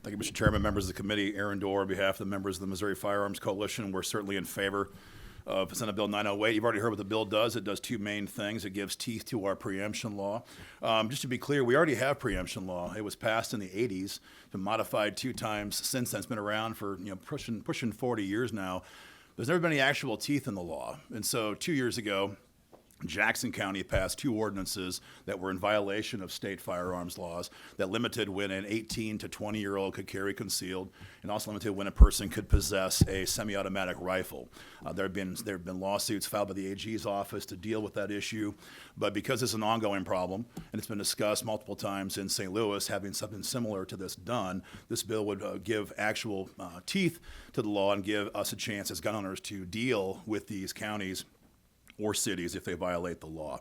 Thank you, Mr. Chairman, members of the committee. Aaron Dorr, on behalf of the members of the Missouri Firearms Coalition, we're certainly in favor of Senate Bill 908. You've already heard what the bill does. It does two main things. It gives teeth to our preemption law. Just to be clear, we already have preemption law. It was passed in the 80s, been modified 2 times since then. It's been around for pushing 40 years now. There's never been any actual teeth in the law. And so 2 years ago, Jackson County passed 2 ordinances that were in violation of state firearms laws that limited when an 18 to 20-year-old could carry concealed, and also limited when a person could possess a semi-automatic rifle. There have been lawsuits filed by the AG's office to deal with that issue, but because it's an ongoing problem and it's been discussed multiple times in St. Louis, having something similar to this done, this bill would give actual teeth to the law and give us a chance as gun owners to deal with these counties or cities if they violate the law.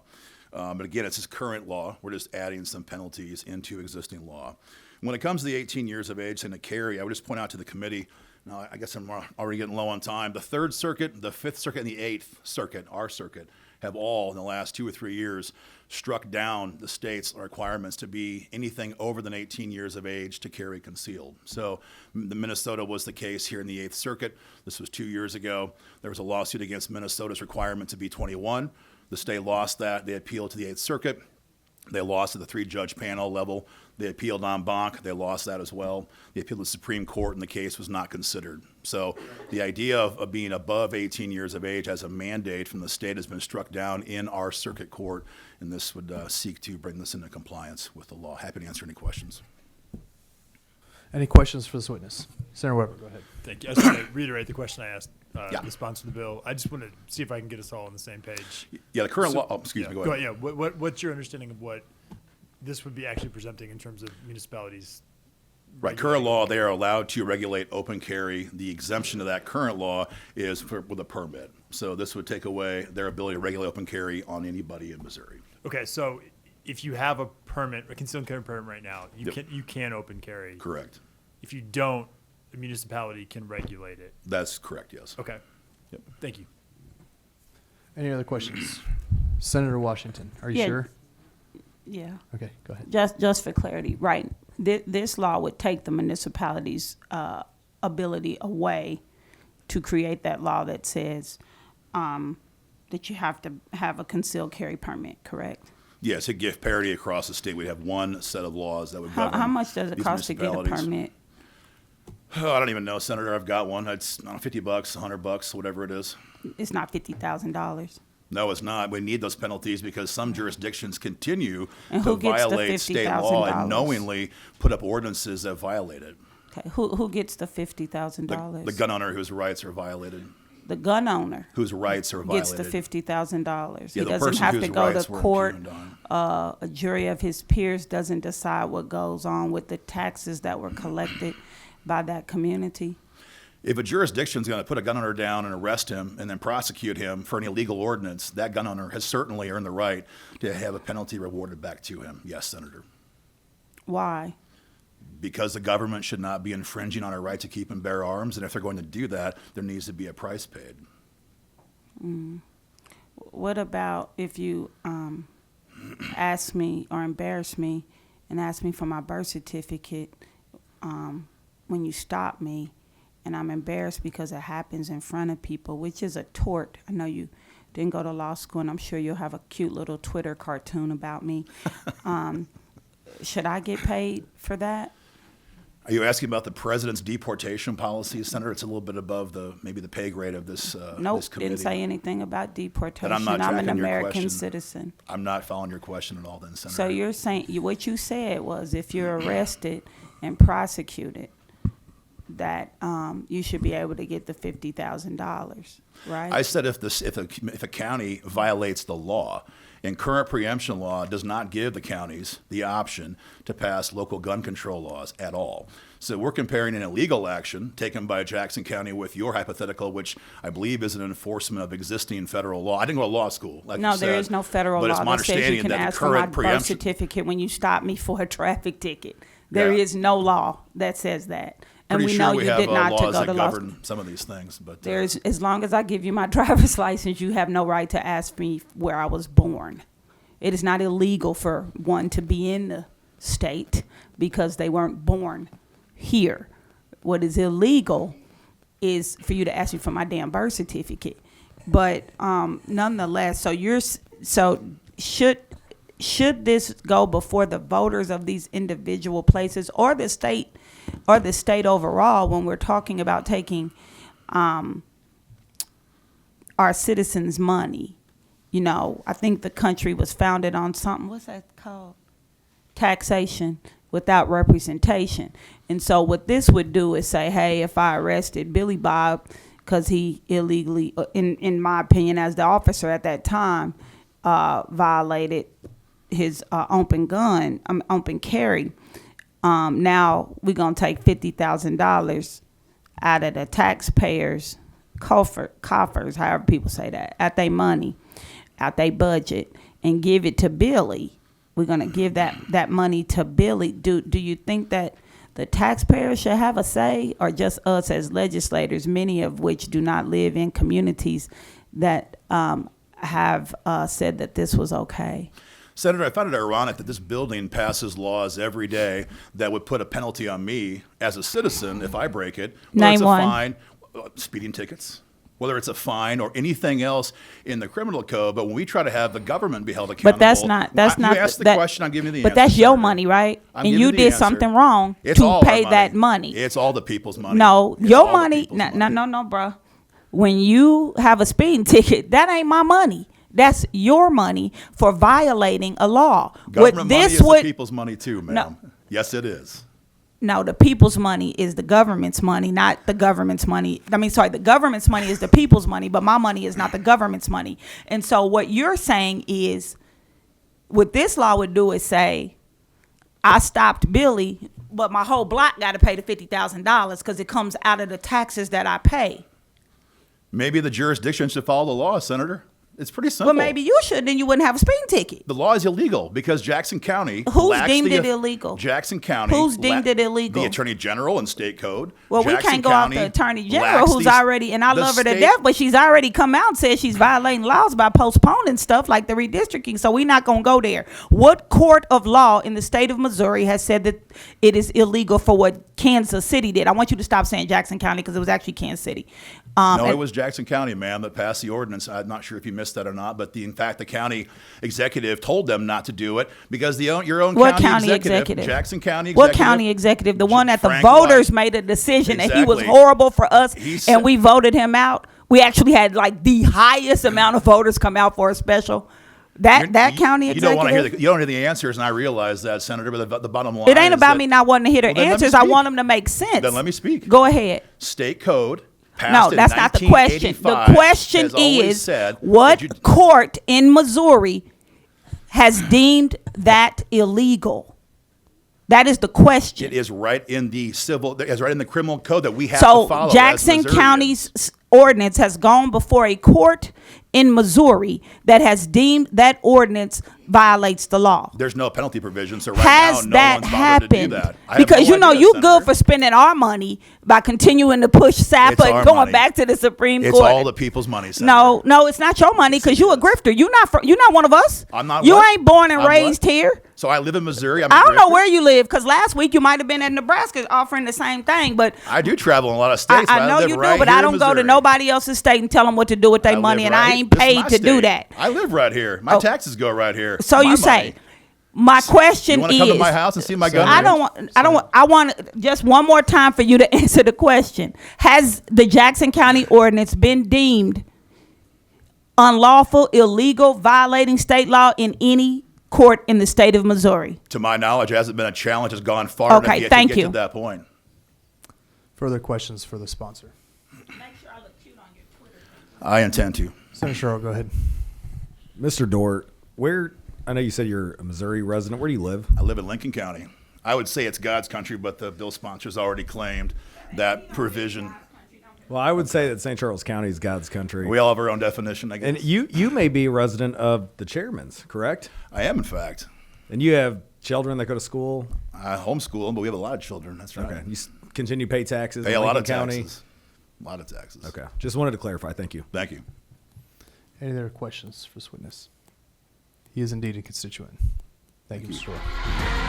But again, it's just current law. We're just adding some penalties into existing law. When it comes to the 18 years of age and to carry, I would just point out to the committee, now I guess I'm already getting low on time, the 3rd Circuit, the 5th Circuit, and the 8th Circuit, our circuit, have all in the last 2 or 3 years struck down the state's requirements to be anything over than 18 years of age to carry concealed. So the Minnesota was the case here in the 8th Circuit. This was 2 years ago. There was a lawsuit against Minnesota's requirement to be 21. The state lost that. They appealed to the 8th Circuit. They lost at the 3-judge panel level. They appealed en banc. They lost that as well. They appealed to the Supreme Court, and the case was not considered. So the idea of being above 18 years of age as a mandate from the state has been struck down in our circuit court, and this would seek to bring this into compliance with the law. Happy to answer any questions. Any questions for this witness? Senator Weber, go ahead. Thank you. I just want to reiterate the question I asked Yeah. the sponsor of the bill. I just want to see if I can get us all on the same page. Yeah, the current law. Oh, excuse me. Go ahead. Yeah. What's your understanding of what this would be actually presenting in terms of municipalities? Right, current law, they are allowed to regulate open carry. The exemption to that current law is with a permit. So this would take away their ability to regulate open carry on anybody in Missouri. Okay, so if you have a permit, a concealed carry permit right now, Yep. you can open carry. Correct. If you don't, the municipality can regulate it. That's correct, yes. Okay. Yep. Thank you. Any other questions? Senator Washington, are you Yeah. sure? Yeah, Okay, go ahead. just for clarity, right. This law would take the municipality's ability away to create that law that says that you have to have a concealed carry permit, correct? Yes, to give parity across the state, we have one set of laws that would govern How much does it these cost to get a municipalities. permit? Oh, I don't even know, Senator. I've got one. It's $50, $100, whatever it is. It's not $50,000. No, it's not. We need those penalties because some jurisdictions continue And to who gets the violate state law and $50,000? knowingly put up ordinances that violate it. Okay, who gets the $50,000? The gun owner whose rights are violated. The gun owner Whose rights are gets violated. the $50,000. Yeah, He the doesn't person have whose to go rights to were court. impugned on. A jury of his peers doesn't decide what goes on with the taxes that were collected by that community. If a jurisdiction's going to put a gun owner down and arrest him and then prosecute him for an illegal ordinance, that gun owner has certainly earned the right to have a penalty rewarded back to him. Yes, Senator. Why? Because the government should not be infringing on our right to keep and bear arms, and if they're going to do that, there needs to be a price paid. What about if you ask me or embarrass me and ask me for my birth certificate when you stop me, and I'm embarrassed because it happens in front of people, which is a tort. I know you didn't go to law school, and I'm sure you'll have a cute little Twitter cartoon about me. Should I get paid for that? Are you asking about the president's deportation policy, Senator? It's a little bit above maybe the pay grade of this Nope, this committee. didn't say anything about deportation. I'm not I'm an tracking your American question. citizen. I'm not following your question at all then, Senator. So you're saying, what you said was if you're arrested and prosecuted, that you should be able to get the $50,000, right? I said if a county violates the law, and current preemption law does not give the counties the option to pass local gun control laws at all. So we're comparing an illegal action taken by Jackson County with your hypothetical, which I believe is an enforcement of existing federal law. I didn't go to law school, like No, you said, there is no federal but law it's my that says you understanding can that the ask for my current birth preemption. certificate when you stop me for a traffic ticket. There Yeah. is no law that says that. And Pretty we sure know we you have did not to laws go that to law govern school. some of these things, but There's, as long as I give you my driver's license, you have no right to ask me where I was born. It is not illegal for one to be in the state because they weren't born here. What is illegal is for you to ask me for my damn birth certificate. But nonetheless, so should this go before the voters of these individual places or the state overall when we're talking about taking our citizens' money? You know, I think the country was founded on something, what's that called? Taxation without representation. And so what this would do is say, hey, if I arrested Billy Bob because he illegally, in my opinion, as the officer at that time, violated his open carry, now we're going to take $50,000 out of the taxpayers' coffers, however people say that, out their money, out their budget, and give it to Billy. We're going to give that money to Billy. Do you think that the taxpayers should have a say, or just us as legislators, many of which do not live in communities that have said that this was okay? Senator, I find it ironic that this building passes laws every day that would put a penalty on me as a citizen if I break it. Whether Name it's a one. fine, speeding tickets, whether it's a fine or anything else in the criminal code. But when we try to have the government be held accountable, But that's not You asked the question, I'm giving you the answer. But that's your Senator. money, right? I'm And giving you you the did answer. something wrong It's to all our pay that money. It's all the people's money. No, It's your all the money. people's No, money. no, bro. When you have a speeding ticket, that ain't my money. That's your money for violating a law. Government money is the people's money too, ma'am. No. Yes, it is. No, the people's money is the government's money, not the government's money. The government's money is the people's money, but my money is not the government's money. And so what you're saying is, what this law would do is say, I stopped Billy, but my whole block got to pay the $50,000 because it comes out of the taxes that I pay. Maybe the jurisdiction should follow the law, Senator. It's pretty simple. Well, maybe you should, then you wouldn't have a speeding ticket. The law is illegal because Jackson County. Who's lacks deemed the- it illegal? Jackson County. Who's deemed it illegal? The Attorney General and State Code. Well, we Jackson can't go County off the Attorney General, lacks who's these- already, and I the love her to state- death, but she's already come out and said she's violating laws by postponing stuff like the redistricting, so we're not going to go there. What court of law in the state of Missouri has said that it is illegal for what Kansas City did? I want you to stop saying Jackson County because it was actually Kansas City. No, it was Jackson County, ma'am, that passed the ordinance. I'm not sure if you missed that or not, but in fact, the county executive told them not to do it because your own What county county executive, executive? Jackson County executive. What county executive? The one that the Frank voters White. made a decision that he was Exactly. horrible for us, He said- and we voted him out. We actually had like the highest amount of voters come out for a special. That county You don't want to hear executive. you don't hear the answers, and I realize that, Senator. But the bottom line, It ain't is about that- me not wanting to hear their Well, then let me answers. I speak. want them to make sense. Then let me speak. Go ahead. State code. No, Passed in that's not the question. The 1985 question has always is, said what that you- court in Missouri has deemed that illegal? That is the question. It is right in the civil. It's right in the criminal code that we have So to follow. as Jackson Missourians. County's ordinance has gone before a court in Missouri that has deemed that ordinance violates the law. There's no penalty provision, so right Has now no that one's bothered to do happened? that. I have Because no you know idea, you Senator. good for spending our money by continuing to push It's SAPA our and going money. back to the Supreme It's Court. all the people's money, Senator. No, it's not your money because you a grifter. You're not one of us. I'm not You what? ain't born and I'm raised what? here. So I live in Missouri. I'm a I don't know grifter. where you live because last week you might have been in Nebraska offering the same thing. But I do travel in a lot of states. I but know live you right do, but here I in don't go to Missouri. nobody else's state and tell them what to do with their I money, live and I right- ain't this is paid my to do state. that. I live right here. My Oh. taxes go right here. So My you say, money. my question You want is, to come to my house and see my gun? I range? I want just one more time for you to answer the question. Has the Jackson County ordinance been deemed unlawful, illegal, violating state law in any court in the state of Missouri? To my knowledge, it hasn't been a challenge. It's gone far Okay, enough yet thank to get you. to that point. Further questions for the sponsor? I intend to. Senator Sherrill, go ahead. Mr. Dorr, I know you said you're a Missouri resident. Where do you live? I live in Lincoln County. I would say it's God's country, but the bill sponsors already claimed that provision. Well, I would say that St. Charles County is God's country. We all have our own definition, I guess. And you may be a resident of the chairman's, correct? I am, in fact. And you have children that go to school. I homeschool them, but we have a lot of children. That's right. Okay. You continue to pay taxes Pay in a lot Lincoln of County. taxes. A lot of taxes. Okay. Just wanted to clarify. Thank you. Thank you. Any other questions for this witness? He is indeed a constituent. Thank you, Mr. Dorr.